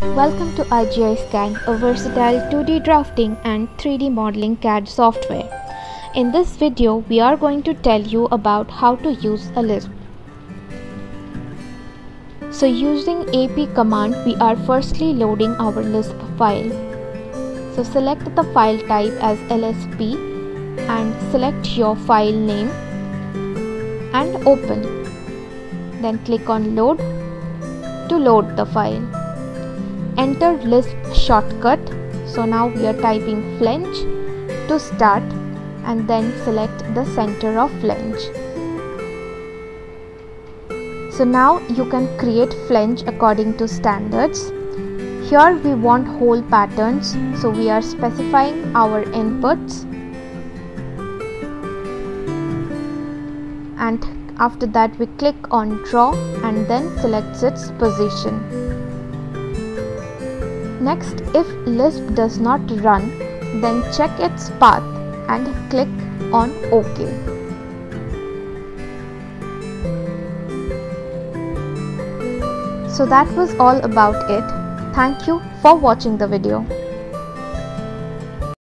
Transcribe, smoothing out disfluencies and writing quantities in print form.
Welcome to IGiS CAD, a versatile 2D drafting and 3D modeling CAD software. In this video, we are going to tell you about how to use a Lisp. So using AP command, we are firstly loading our Lisp file. So select the file type as LSP and select your file name and open. Then click on load to load the file. Enter Lisp shortcut. So now we are typing Flange to start and then select the center of Flange. So now you can create Flange according to standards. Here we want whole patterns, so we are specifying our inputs, and after that we click on draw and then select its position. Next, if Lisp does not run, then check its path and click on OK. So that was all about it. Thank you for watching the video.